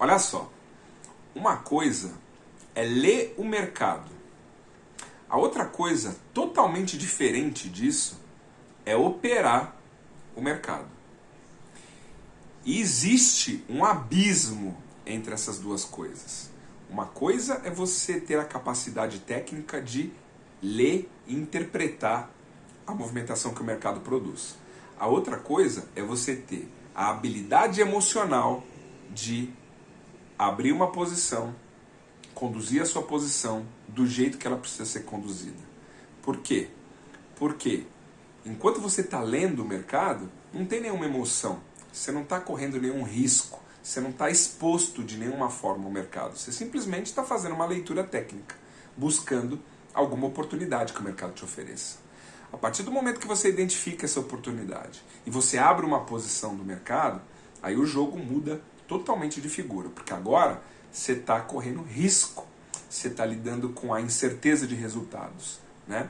Olha só, uma coisa é ler o mercado. A outra coisa totalmente diferente disso é operar o mercado. E existe um abismo entre essas duas coisas. Uma coisa é você ter a capacidade técnica de ler e interpretar a movimentação que o mercado produz. A outra coisa é você ter a habilidade emocional de abrir uma posição, conduzir a sua posição do jeito que ela precisa ser conduzida. Por quê? Porque enquanto você está lendo o mercado, não tem nenhuma emoção, você não está correndo nenhum risco, você não está exposto de nenhuma forma ao mercado, você simplesmente está fazendo uma leitura técnica, buscando alguma oportunidade que o mercado te ofereça. A partir do momento que você identifica essa oportunidade e você abre uma posição do mercado, aí o jogo muda totalmente de figura, porque agora você está correndo risco, você está lidando com a incerteza de resultados, né?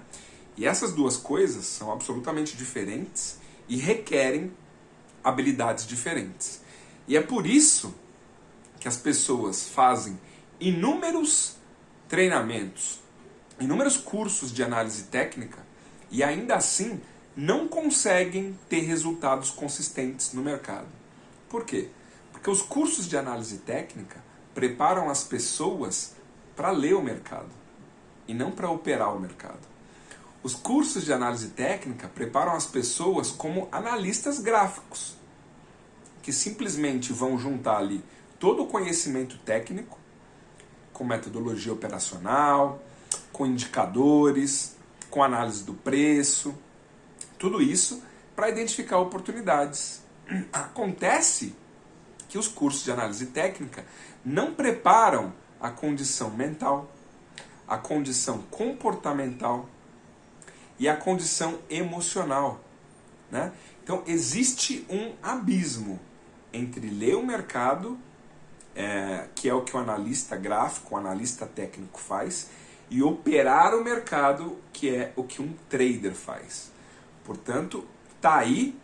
E essas duas coisas são absolutamente diferentes e requerem habilidades diferentes. E é por isso que as pessoas fazem inúmeros treinamentos, inúmeros cursos de análise técnica e ainda assim não conseguem ter resultados consistentes no mercado. Por quê? Porque os cursos de análise técnica preparam as pessoas para ler o mercado e não para operar o mercado. Os cursos de análise técnica preparam as pessoas como analistas gráficos, que simplesmente vão juntar ali todo o conhecimento técnico, com metodologia operacional, com indicadores, com análise do preço, tudo isso para identificar oportunidades. Acontece que os cursos de análise técnica não preparam a condição mental, a condição comportamental e a condição emocional, né? Então existe um abismo entre ler o mercado, que é o que o analista gráfico, o analista técnico faz, e operar o mercado, que é o que um trader faz. Portanto, está aí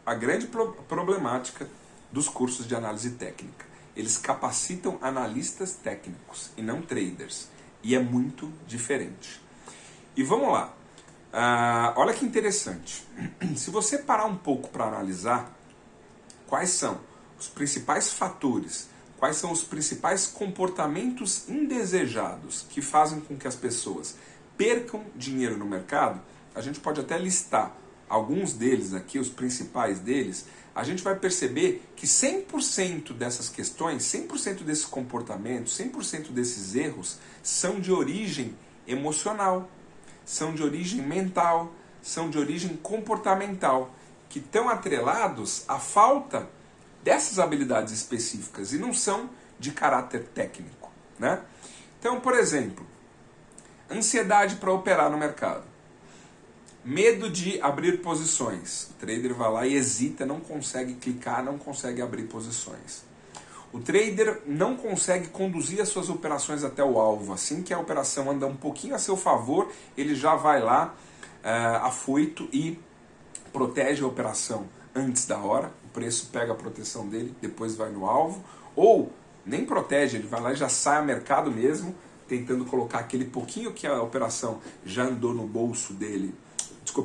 a grande problemática dos cursos de análise técnica. Eles capacitam analistas técnicos e não traders. E é muito diferente. E vamos lá. Olha que interessante. Se você parar um pouco para analisar quais são os principais fatores, quais são os principais comportamentos indesejados que fazem com que as pessoas percam dinheiro no mercado, a gente pode até listar alguns deles aqui, os principais deles, a gente vai perceber que 100% dessas questões, 100% desses comportamentos, 100% desses erros são de origem emocional, são de origem mental, são de origem comportamental, que estão atrelados à falta dessas habilidades específicas e não são de caráter técnico, né? Então, por exemplo, ansiedade para operar no mercado, medo de abrir posições. O trader vai lá e hesita, não consegue clicar, não consegue abrir posições. O trader não consegue conduzir as suas operações até o alvo. Assim que a operação anda um pouquinho a seu favor, ele já vai lá afoito e protege a operação antes da hora. O preço pega a proteção dele, depois vai no alvo. Ou nem protege, ele vai lá e já sai ao mercado mesmo, tentando colocar aquele pouquinho que a operação já andou no bolso dele,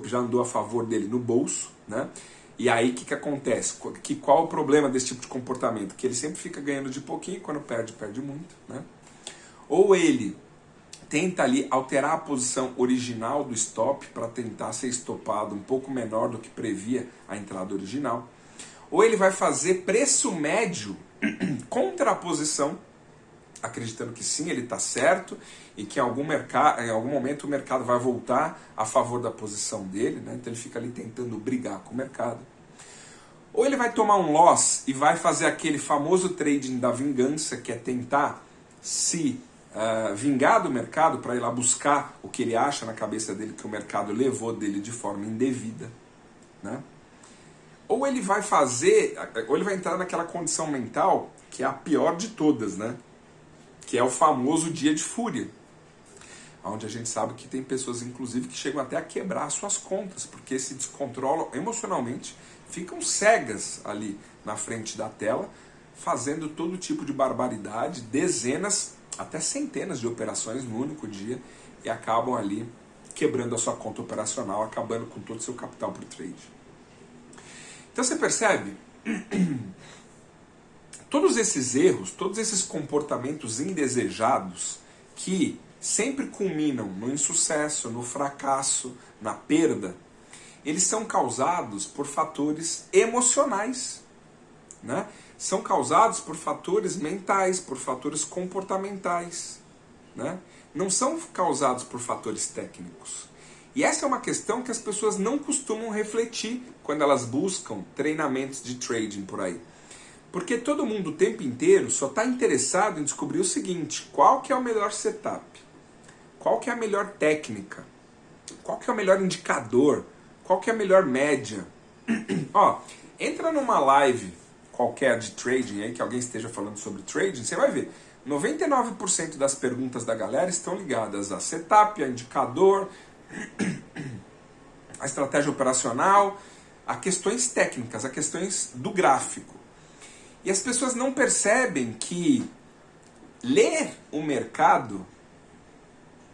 já andou a favor dele no bolso, né? E aí o que acontece? Qual o problema desse tipo de comportamento? Que ele sempre fica ganhando de pouquinho, quando perde, perde muito, né? Ou ele tenta ali alterar a posição original do stop para tentar ser estopado um pouco menor do que previa a entrada original. Ou ele vai fazer preço médio contra a posição, acreditando que sim, ele está certo e que em algum momento o mercado vai voltar a favor da posição dele, né? Então ele fica ali tentando brigar com o mercado. Ou ele vai tomar um loss e vai fazer aquele famoso trading da vingança, que é tentar se vingar do mercado para ir lá buscar o que ele acha na cabeça dele que o mercado levou dele de forma indevida, né? Ou ele vai entrar naquela condição mental que é a pior de todas, né? Que é o famoso dia de fúria, onde a gente sabe que tem pessoas, inclusive, que chegam até a quebrar suas contas, porque se descontrolam emocionalmente, ficam cegas ali na frente da tela, fazendo todo tipo de barbaridade, dezenas, até centenas de operações no único dia, e acabam ali quebrando a sua conta operacional, acabando com todo o seu capital por trade. Então você percebe? Todos esses erros, todos esses comportamentos indesejados que sempre culminam no insucesso, no fracasso, na perda, eles são causados por fatores emocionais, né? São causados por fatores mentais, por fatores comportamentais, né? Não são causados por fatores técnicos. E essa é uma questão que as pessoas não costumam refletir quando elas buscam treinamentos de trading por aí. Porque todo mundo o tempo inteiro só está interessado em descobrir o seguinte: qual que é o melhor setup? Qual que é a melhor técnica? Qual que é o melhor indicador? Qual que é a melhor média? Ó, entra numa live qualquer de trading aí, que alguém esteja falando sobre trading, você vai ver, 99% das perguntas da galera estão ligadas a setup, a indicador, a estratégia operacional, a questões técnicas, a questões do gráfico. E as pessoas não percebem que ler o mercado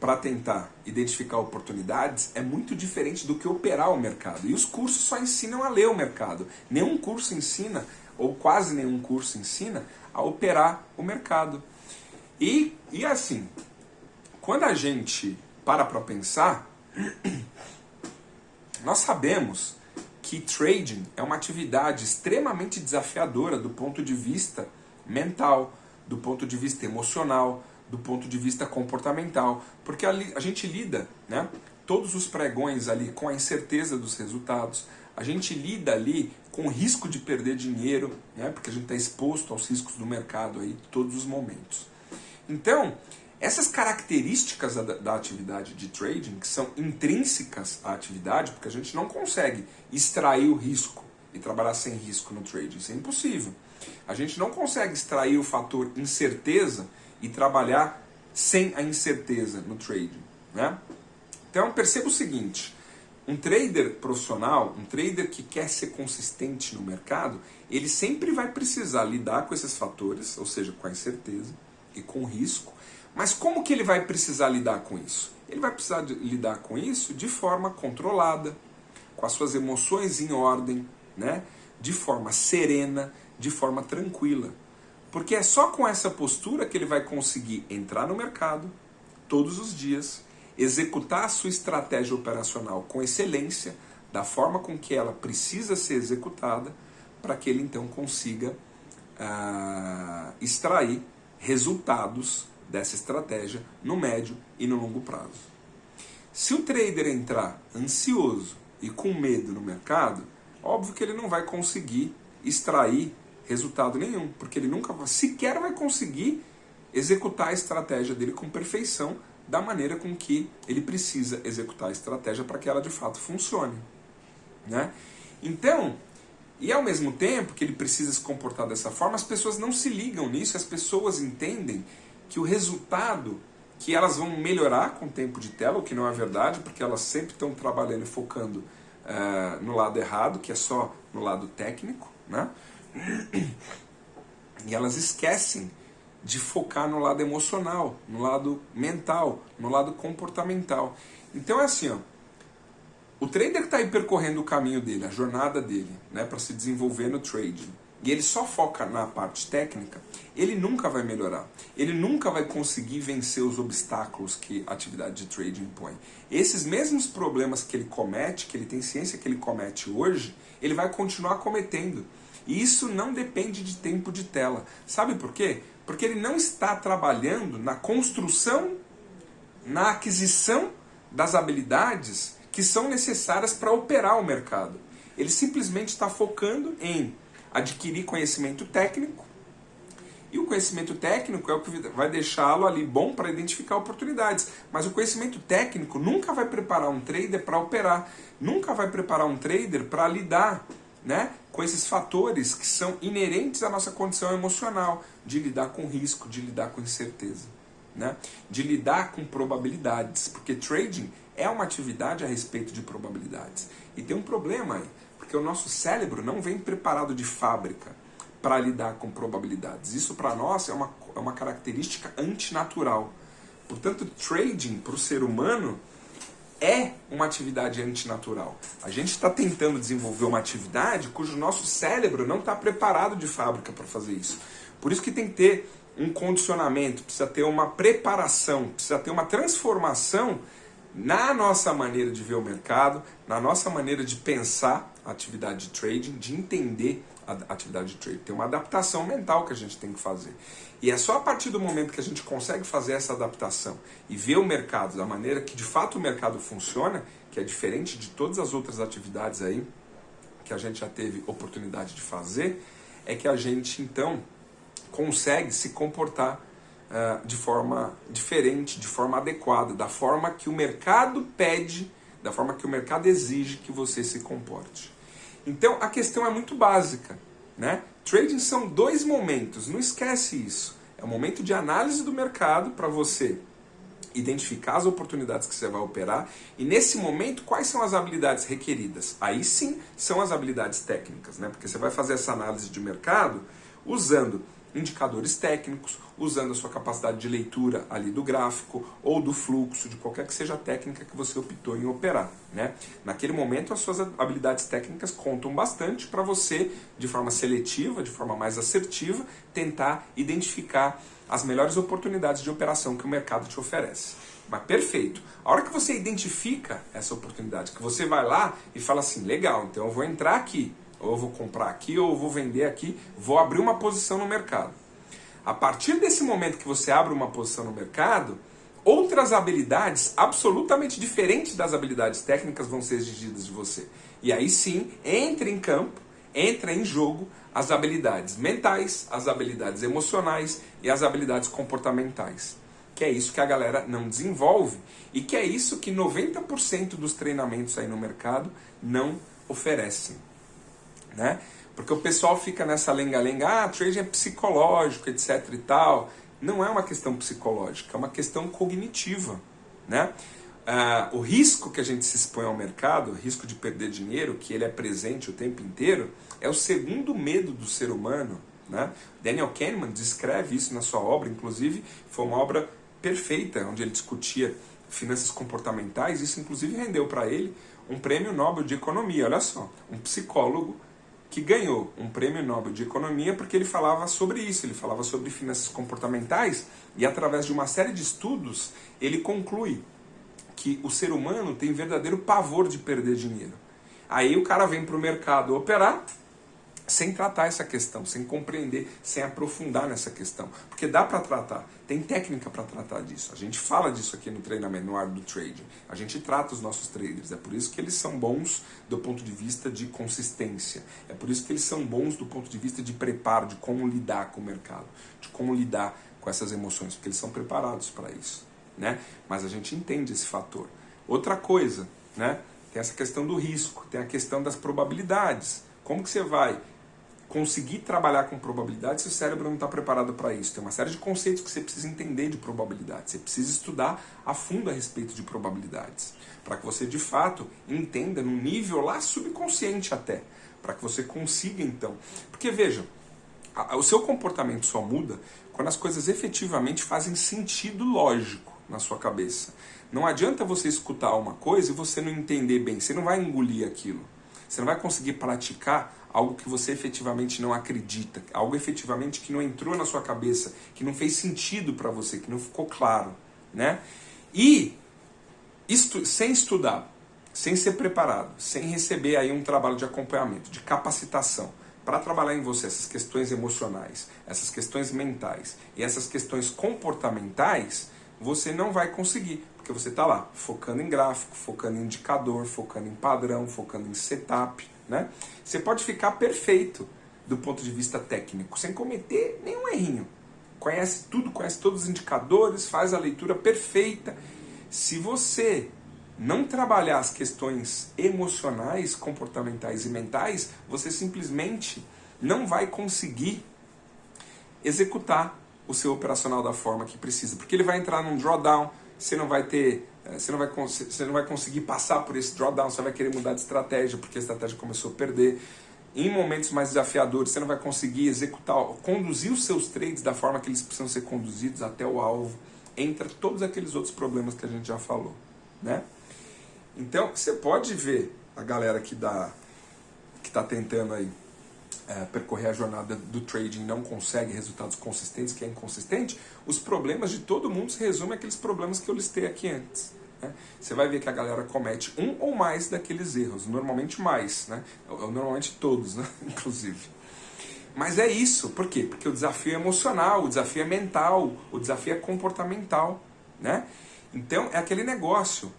para tentar identificar oportunidades é muito diferente do que operar o mercado. E os cursos só ensinam a ler o mercado. Nenhum curso ensina, ou quase nenhum curso ensina, a operar o mercado. E assim, quando a gente para pensar, nós sabemos que trading é uma atividade extremamente desafiadora do ponto de vista mental, do ponto de vista emocional, do ponto de vista comportamental, porque a gente lida, né, todos os pregões ali com a incerteza dos resultados, a gente lida ali com o risco de perder dinheiro, né, porque a gente está exposto aos riscos do mercado aí todos os momentos. Então, essas características da atividade de trading, que são intrínsecas à atividade, porque a gente não consegue extrair o risco e trabalhar sem risco no trading, isso é impossível. A gente não consegue extrair o fator incerteza e trabalhar sem a incerteza no trading, né? Então perceba o seguinte: um trader profissional, um trader que quer ser consistente no mercado, ele sempre vai precisar lidar com esses fatores, ou seja, com a incerteza e com o risco. Mas como que ele vai precisar lidar com isso? Ele vai precisar lidar com isso de forma controlada, com as suas emoções em ordem, né? De forma serena, de forma tranquila. Porque é só com essa postura que ele vai conseguir entrar no mercado todos os dias, executar a sua estratégia operacional com excelência, da forma com que ela precisa ser executada, para que ele então consiga extrair resultados dessa estratégia no médio e no longo prazo. Se o trader entrar ansioso e com medo no mercado, óbvio que ele não vai conseguir extrair resultado nenhum, porque ele nunca sequer vai conseguir executar a estratégia dele com perfeição, da maneira com que ele precisa executar a estratégia para que ela de fato funcione, né? Então, e ao mesmo tempo que ele precisa se comportar dessa forma, as pessoas não se ligam nisso, as pessoas entendem que o resultado, que elas vão melhorar com o tempo de tela, o que não é verdade, porque elas sempre estão trabalhando e focando no lado errado, que é só no lado técnico, né? E elas esquecem de focar no lado emocional, no lado mental, no lado comportamental. Então é assim, ó, o trader que está aí percorrendo o caminho dele, a jornada dele, né, para se desenvolver no trading, e ele só foca na parte técnica, ele nunca vai melhorar. Ele nunca vai conseguir vencer os obstáculos que a atividade de trading impõe. Esses mesmos problemas que ele comete, que ele tem ciência que ele comete hoje, ele vai continuar cometendo. E isso não depende de tempo de tela. Sabe por quê? Porque ele não está trabalhando na construção, na aquisição das habilidades que são necessárias para operar o mercado. Ele simplesmente está focando em adquirir conhecimento técnico, e o conhecimento técnico é o que vai deixá-lo ali bom para identificar oportunidades. Mas o conhecimento técnico nunca vai preparar um trader para operar, nunca vai preparar um trader para lidar, né, com esses fatores que são inerentes à nossa condição emocional, de lidar com risco, de lidar com incerteza, né, de lidar com probabilidades, porque trading é uma atividade a respeito de probabilidades. E tem um problema aí, porque o nosso cérebro não vem preparado de fábrica para lidar com probabilidades. Isso para nós é uma característica antinatural. Portanto, trading para o ser humano é uma atividade antinatural. A gente está tentando desenvolver uma atividade cujo nosso cérebro não está preparado de fábrica para fazer isso. Por isso que tem que ter um condicionamento, precisa ter uma preparação, precisa ter uma transformação na nossa maneira de ver o mercado, na nossa maneira de pensar a atividade de trading, de entender a atividade de trading. Tem uma adaptação mental que a gente tem que fazer. E é só a partir do momento que a gente consegue fazer essa adaptação e ver o mercado da maneira que de fato o mercado funciona, que é diferente de todas as outras atividades aí que a gente já teve oportunidade de fazer, é que a gente então consegue se comportar de forma diferente, de forma adequada, da forma que o mercado pede, da forma que o mercado exige que você se comporte. Então a questão é muito básica, né? Trading são 2 momentos, não esquece isso. É o momento de análise do mercado para você identificar as oportunidades que você vai operar e nesse momento quais são as habilidades requeridas. Aí sim são as habilidades técnicas, né? Porque você vai fazer essa análise de mercado usando indicadores técnicos, usando a sua capacidade de leitura ali do gráfico ou do fluxo, de qualquer que seja a técnica que você optou em operar, né? Naquele momento as suas habilidades técnicas contam bastante para você, de forma seletiva, de forma mais assertiva, tentar identificar as melhores oportunidades de operação que o mercado te oferece. Mas perfeito. A hora que você identifica essa oportunidade, que você vai lá e fala assim, legal, então eu vou entrar aqui, ou eu vou comprar aqui, ou eu vou vender aqui, vou abrir uma posição no mercado. A partir desse momento que você abre uma posição no mercado, outras habilidades absolutamente diferentes das habilidades técnicas vão ser exigidas de você. E aí sim, entra em campo, entra em jogo as habilidades mentais, as habilidades emocionais e as habilidades comportamentais. Que é isso que a galera não desenvolve e que é isso que 90% dos treinamentos aí no mercado não oferecem. Né? Porque o pessoal fica nessa lenga-lenga, trading é psicológico, etc e tal. Não é uma questão psicológica, é uma questão cognitiva, né? O risco que a gente se expõe ao mercado, o risco de perder dinheiro, que ele é presente o tempo inteiro, é o segundo medo do ser humano, né? Daniel Kahneman descreve isso na sua obra, inclusive foi uma obra perfeita, onde ele discutia finanças comportamentais, isso inclusive rendeu para ele um prêmio Nobel de Economia, olha só, um psicólogo que ganhou um prêmio Nobel de Economia porque ele falava sobre isso, ele falava sobre finanças comportamentais e através de uma série de estudos ele conclui que o ser humano tem verdadeiro pavor de perder dinheiro. Aí o cara vem para o mercado operar sem tratar essa questão, sem compreender, sem aprofundar nessa questão. Porque dá para tratar, tem técnica para tratar disso. A gente fala disso aqui no treinamento, no Arte do Trading. A gente trata os nossos traders, é por isso que eles são bons do ponto de vista de consistência. É por isso que eles são bons do ponto de vista de preparo, de como lidar com o mercado, de como lidar com essas emoções, porque eles são preparados para isso, né? Mas a gente entende esse fator. Outra coisa, né? Tem essa questão do risco, tem a questão das probabilidades. Como que você vai conseguir trabalhar com probabilidade se o cérebro não está preparado para isso? Tem uma série de conceitos que você precisa entender de probabilidade. Você precisa estudar a fundo a respeito de probabilidades, para que você de fato entenda num nível lá subconsciente até, para que você consiga então. Porque veja, o seu comportamento só muda quando as coisas efetivamente fazem sentido lógico na sua cabeça. Não adianta você escutar uma coisa e você não entender bem, você não vai engolir aquilo. Você não vai conseguir praticar algo que você efetivamente não acredita, algo efetivamente que não entrou na sua cabeça, que não fez sentido para você, que não ficou claro, né? E sem estudar, sem ser preparado, sem receber aí um trabalho de acompanhamento, de capacitação, para trabalhar em você essas questões emocionais, essas questões mentais e essas questões comportamentais, você não vai conseguir. Porque você está lá, focando em gráfico, focando em indicador, focando em padrão, focando em setup, né? Você pode ficar perfeito do ponto de vista técnico, sem cometer nenhum errinho. Conhece tudo, conhece todos os indicadores, faz a leitura perfeita. Se você não trabalhar as questões emocionais, comportamentais e mentais, você simplesmente não vai conseguir executar o seu operacional da forma que precisa. Porque ele vai entrar num drawdown, você não vai conseguir passar por esse drawdown, você vai querer mudar de estratégia, porque a estratégia começou a perder. em momentos mais desafiadores, você não vai conseguir executar, conduzir os seus trades da forma que eles precisam ser conduzidos até o alvo, entre todos aqueles outros problemas que a gente já falou, né? Então, você pode ver a galera que está tentando aí percorrer a jornada do trading, não consegue resultados consistentes, que é inconsistente, os problemas de todo mundo se resumem àqueles problemas que eu listei aqui antes. Né? Você vai ver que a galera comete um ou mais daqueles erros, normalmente mais, né? Normalmente todos, né? Inclusive. Mas é isso, por quê? Porque o desafio é emocional, o desafio é mental, o desafio é comportamental, né? Então é aquele negócio.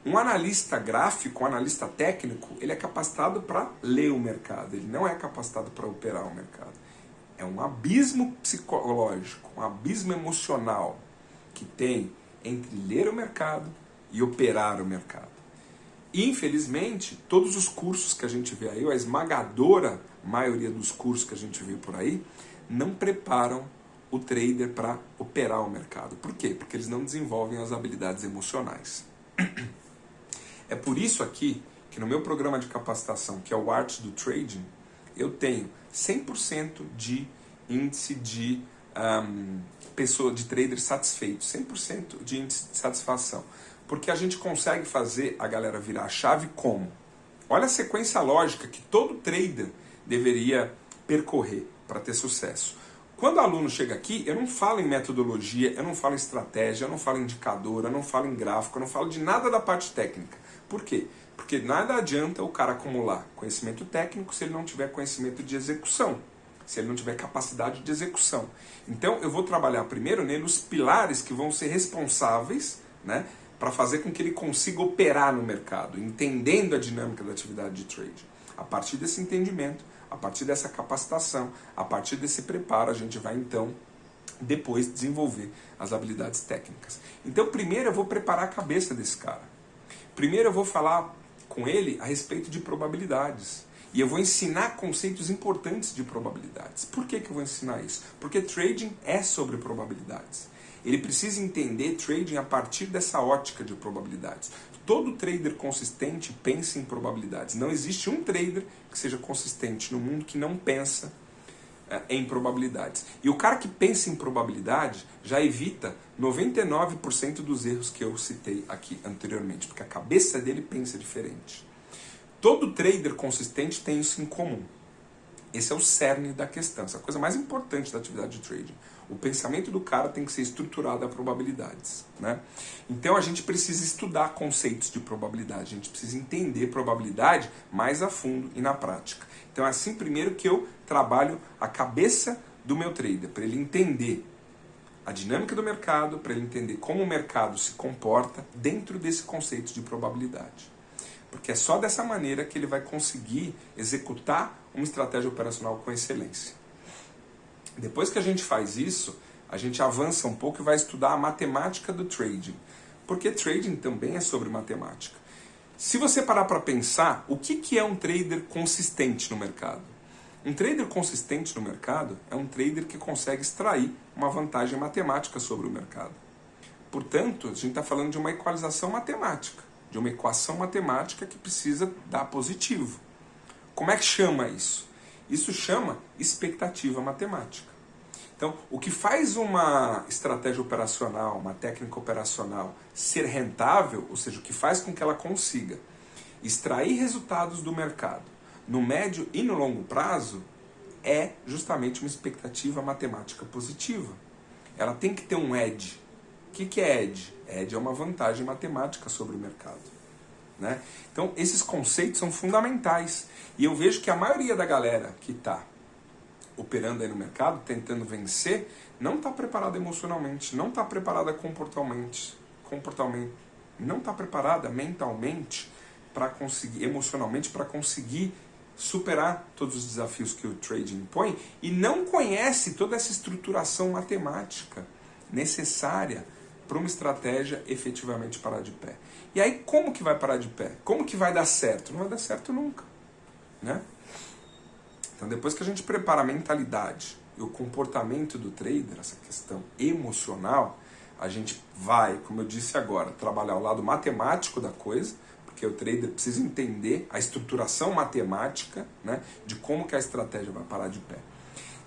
Um analista gráfico, um analista técnico, ele é capacitado para ler o mercado, ele não é capacitado para operar o mercado. É um abismo psicológico, um abismo emocional que tem entre ler o mercado e operar o mercado. Infelizmente, todos os cursos que a gente vê aí, a esmagadora maioria dos cursos que a gente vê por aí, não preparam o trader para operar o mercado. Por quê? Porque eles não desenvolvem as habilidades emocionais. É por isso aqui que no meu programa de capacitação, que é o Arte do Trading, eu tenho 100% de índice de traders satisfeitos, 100% de índice de satisfação. Porque a gente consegue fazer a galera virar a chave como? Olha a sequência lógica que todo trader deveria percorrer para ter sucesso. Quando o aluno chega aqui, eu não falo em metodologia, eu não falo em estratégia, eu não falo em indicador, eu não falo em gráfico, eu não falo de nada da parte técnica. Por quê? Porque nada adianta o cara acumular conhecimento técnico se ele não tiver conhecimento de execução, se ele não tiver capacidade de execução. Então eu vou trabalhar primeiro nele os pilares que vão ser responsáveis, né, para fazer com que ele consiga operar no mercado, entendendo a dinâmica da atividade de trade. A partir desse entendimento, a partir dessa capacitação, a partir desse preparo, a gente vai então depois desenvolver as habilidades técnicas. Então primeiro eu vou preparar a cabeça desse cara. Primeiro eu vou falar com ele a respeito de probabilidades. E eu vou ensinar conceitos importantes de probabilidades. Por que eu vou ensinar isso? Porque trading é sobre probabilidades. Ele precisa entender trading a partir dessa ótica de probabilidades. Todo trader consistente pensa em probabilidades. Não existe um trader que seja consistente no mundo que não pensa em probabilidades. E o cara que pensa em probabilidade já evita 99% dos erros que eu citei aqui anteriormente, porque a cabeça dele pensa diferente. Todo trader consistente tem isso em comum. Esse é o cerne da questão, essa é a coisa mais importante da atividade de trading. O pensamento do cara tem que ser estruturado a probabilidades, né? Então a gente precisa estudar conceitos de probabilidade, a gente precisa entender probabilidade mais a fundo e na prática. Então é assim primeiro que eu trabalho a cabeça do meu trader, para ele entender a dinâmica do mercado, para ele entender como o mercado se comporta dentro desse conceito de probabilidade. Porque é só dessa maneira que ele vai conseguir executar uma estratégia operacional com excelência. Depois que a gente faz isso, a gente avança um pouco e vai estudar a matemática do trading. Porque trading também é sobre matemática. Se você parar para pensar, o que é um trader consistente no mercado? Um trader consistente no mercado é um trader que consegue extrair uma vantagem matemática sobre o mercado. Portanto, a gente está falando de uma equalização matemática, de uma equação matemática que precisa dar positivo. Como é que chama isso? Isso chama expectativa matemática. Então, o que faz uma estratégia operacional, uma técnica operacional ser rentável, ou seja, o que faz com que ela consiga extrair resultados do mercado no médio e no longo prazo, é justamente uma expectativa matemática positiva. Ela tem que ter um edge. O que é edge? Edge é uma vantagem matemática sobre o mercado, né? Então, esses conceitos são fundamentais. E eu vejo que a maioria da galera que está operando aí no mercado, tentando vencer, não está preparada emocionalmente, não está preparada comportalmente, não está preparada mentalmente para conseguir, emocionalmente, para conseguir superar todos os desafios que o trading impõe e não conhece toda essa estruturação matemática necessária para uma estratégia efetivamente parar de pé. E aí, como que vai parar de pé? Como que vai dar certo? Não vai dar certo nunca, né? Então, depois que a gente prepara a mentalidade e o comportamento do trader, essa questão emocional, a gente vai, como eu disse agora, trabalhar o lado matemático da coisa, porque o trader precisa entender a estruturação matemática, né, de como que a estratégia vai parar de pé.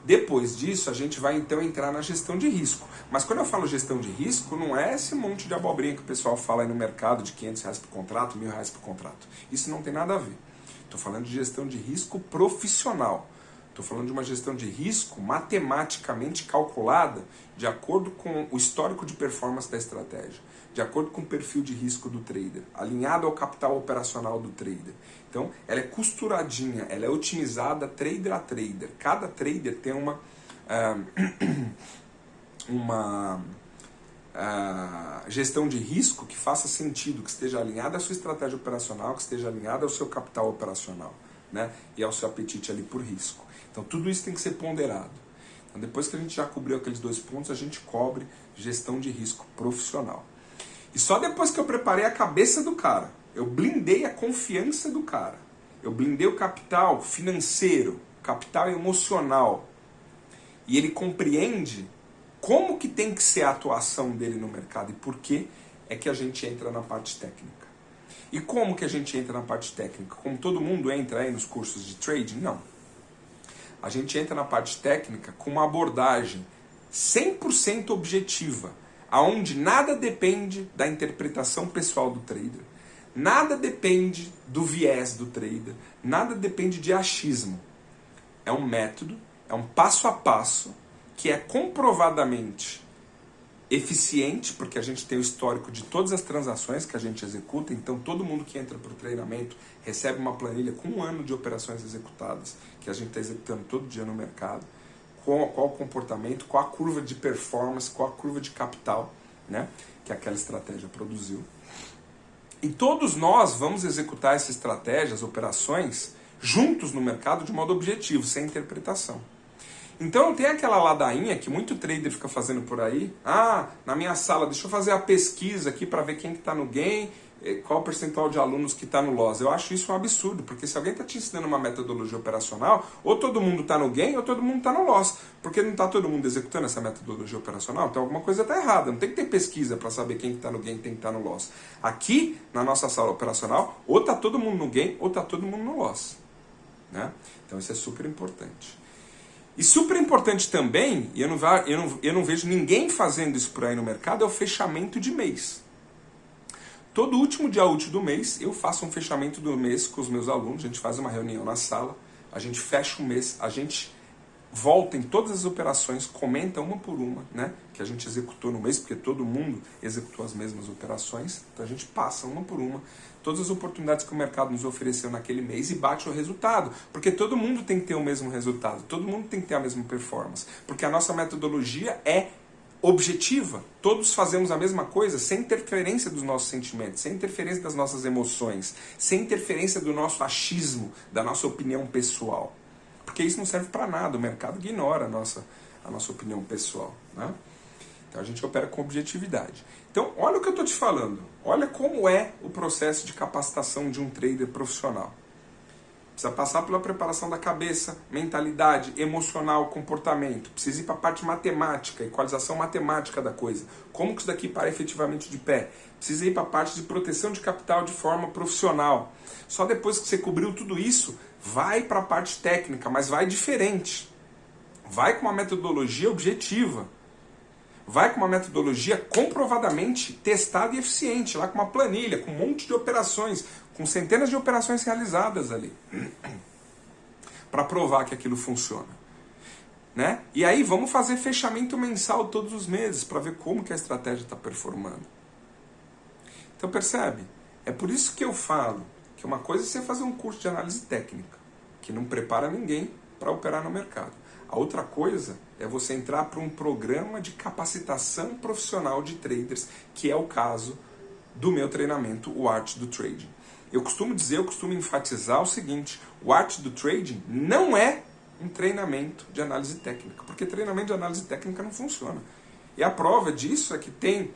Depois disso, a gente vai então entrar na gestão de risco. Mas quando eu falo gestão de risco, não é esse monte de abobrinha que o pessoal fala aí no mercado de R$500 por contrato, R$1.000 por contrato. Isso não tem nada a ver. Estou falando de gestão de risco profissional. Estou falando de uma gestão de risco matematicamente calculada de acordo com o histórico de performance da estratégia, de acordo com o perfil de risco do trader, alinhado ao capital operacional do trader. Então, ela é costuradinha, ela é otimizada trader a trader. Cada trader tem uma gestão de risco que faça sentido, que esteja alinhada à sua estratégia operacional, que esteja alinhada ao seu capital operacional, né? E ao seu apetite ali por risco. Então, tudo isso tem que ser ponderado. Então, depois que a gente já cobriu aqueles 2 pontos, a gente cobre gestão de risco profissional. E só depois que eu preparei a cabeça do cara, eu blindei a confiança do cara, eu blindei o capital financeiro, capital emocional, e ele compreende como que tem que ser a atuação dele no mercado e por que é que a gente entra na parte técnica. E como que a gente entra na parte técnica? Como todo mundo entra aí nos cursos de trading? Não. A gente entra na parte técnica com uma abordagem 100% objetiva, aonde nada depende da interpretação pessoal do trader, nada depende do viés do trader, nada depende de achismo. É um método, é um passo a passo que é comprovadamente eficiente, porque a gente tem o histórico de todas as transações que a gente executa, então todo mundo que entra para o treinamento recebe uma planilha com 1 ano de operações executadas, que a gente está executando todo dia no mercado, qual o comportamento, qual a curva de performance, qual a curva de capital, né, que aquela estratégia produziu. E todos nós vamos executar essa estratégia, as operações, juntos no mercado de modo objetivo, sem interpretação. Então tem aquela ladainha que muito trader fica fazendo por aí. Na minha sala, deixa eu fazer a pesquisa aqui para ver quem que está no gain, qual o percentual de alunos que está no loss. Eu acho isso um absurdo, porque se alguém está te ensinando uma metodologia operacional, ou todo mundo está no gain ou todo mundo está no loss. Porque não está todo mundo executando essa metodologia operacional, então alguma coisa está errada. Não tem que ter pesquisa para saber quem está no gain e quem está no loss. Aqui, na nossa sala operacional, ou está todo mundo no gain ou está todo mundo no loss. Né? Então isso é super importante. E super importante também, e eu não vejo ninguém fazendo isso por aí no mercado, é o fechamento de mês. Todo último dia útil do mês, eu faço um fechamento do mês com os meus alunos, a gente faz uma reunião na sala, a gente fecha o mês, a gente volta em todas as operações, comenta uma por uma, né, que a gente executou no mês, porque todo mundo executou as mesmas operações, então a gente passa uma por uma, todas as oportunidades que o mercado nos ofereceu naquele mês e bate o resultado, porque todo mundo tem que ter o mesmo resultado, todo mundo tem que ter a mesma performance, porque a nossa metodologia é objetiva, todos fazemos a mesma coisa sem interferência dos nossos sentimentos, sem interferência das nossas emoções, sem interferência do nosso achismo, da nossa opinião pessoal. Porque isso não serve para nada, o mercado ignora a nossa opinião pessoal. Né? Então a gente opera com objetividade. Então olha o que eu estou te falando, olha como é o processo de capacitação de um trader profissional. Precisa passar pela preparação da cabeça, mentalidade, emocional, comportamento. Precisa ir para a parte matemática, equalização matemática da coisa. Como que isso daqui para efetivamente de pé? Precisa ir para a parte de proteção de capital de forma profissional. Só depois que você cobriu tudo isso, vai para a parte técnica, mas vai diferente. Vai com uma metodologia objetiva. Vai com uma metodologia comprovadamente testada e eficiente, lá com uma planilha, com um monte de operações, com centenas de operações realizadas ali, para provar que aquilo funciona. Né? E aí vamos fazer fechamento mensal todos os meses, para ver como que a estratégia está performando. Então percebe? É por isso que eu falo que uma coisa é você fazer um curso de análise técnica, que não prepara ninguém para operar no mercado. A outra coisa é você entrar para um programa de capacitação profissional de traders, que é o caso do meu treinamento, o Arte do Trading. Eu costumo enfatizar o seguinte, o Arte do Trading não é um treinamento de análise técnica, porque treinamento de análise técnica não funciona. E a prova disso é que tem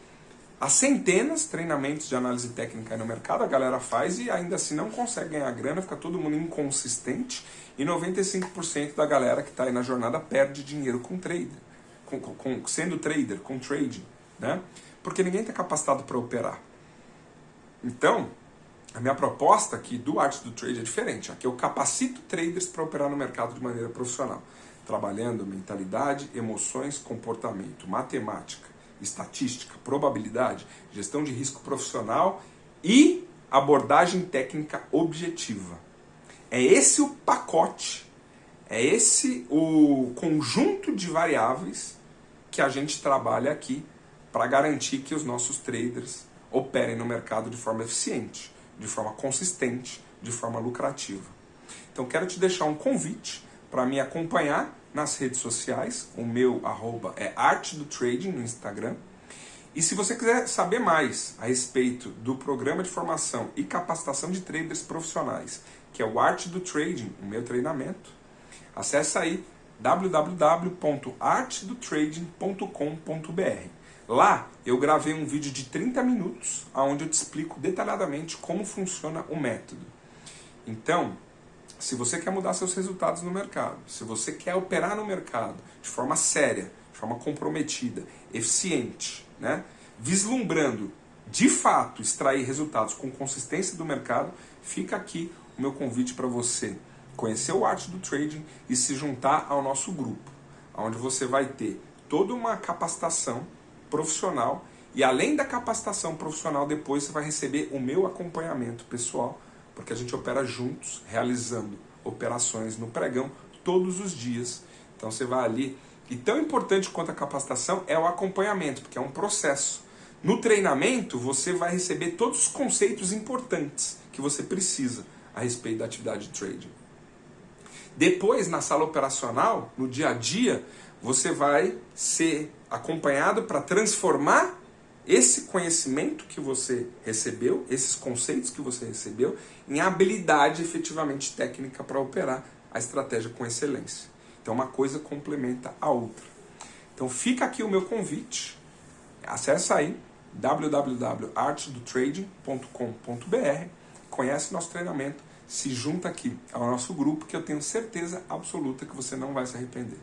há centenas de treinamentos de análise técnica aí no mercado, a galera faz e ainda assim não consegue ganhar grana, fica todo mundo inconsistente e 95% da galera que está aí na jornada perde dinheiro com trader, sendo trader, com trading, né? Porque ninguém está capacitado para operar. Então, A minha proposta aqui do Arte do Trade é diferente. Aqui eu capacito traders para operar no mercado de maneira profissional, trabalhando mentalidade, emoções, comportamento, matemática, estatística, probabilidade, gestão de risco profissional e abordagem técnica objetiva. É esse o pacote, é esse o conjunto de variáveis que a gente trabalha aqui para garantir que os nossos traders operem no mercado de forma eficiente, de forma consistente, de forma lucrativa. Então quero te deixar um convite para me acompanhar nas redes sociais. O meu @ é Arte do Trading no Instagram. E se você quiser saber mais a respeito do programa de formação e capacitação de traders profissionais, que é o Arte do Trading, o meu treinamento, acesse aí www.artedotrading.com.br. Lá eu gravei um vídeo de 30 minutos onde eu te explico detalhadamente como funciona o método. Então, se você quer mudar seus resultados no mercado, se você quer operar no mercado de forma séria, de forma comprometida, eficiente, né? Vislumbrando de fato extrair resultados com consistência do mercado, fica aqui o meu convite para você conhecer o Arte do Trading e se juntar ao nosso grupo, onde você vai ter toda uma capacitação profissional e além da capacitação profissional, depois você vai receber o meu acompanhamento pessoal, porque a gente opera juntos, realizando operações no pregão todos os dias. Então você vai ali. E tão importante quanto a capacitação é o acompanhamento, porque é um processo. No treinamento, você vai receber todos os conceitos importantes que você precisa a respeito da atividade de trading. Depois, na sala operacional, no dia a dia, você vai ser acompanhado para transformar esse conhecimento que você recebeu, esses conceitos que você recebeu, em habilidade efetivamente técnica para operar a estratégia com excelência. Então uma coisa complementa a outra. Então fica aqui o meu convite. Acesse aí www.artedotrading.com.br, conhece nosso treinamento, se junta aqui ao nosso grupo que eu tenho certeza absoluta que você não vai se arrepender.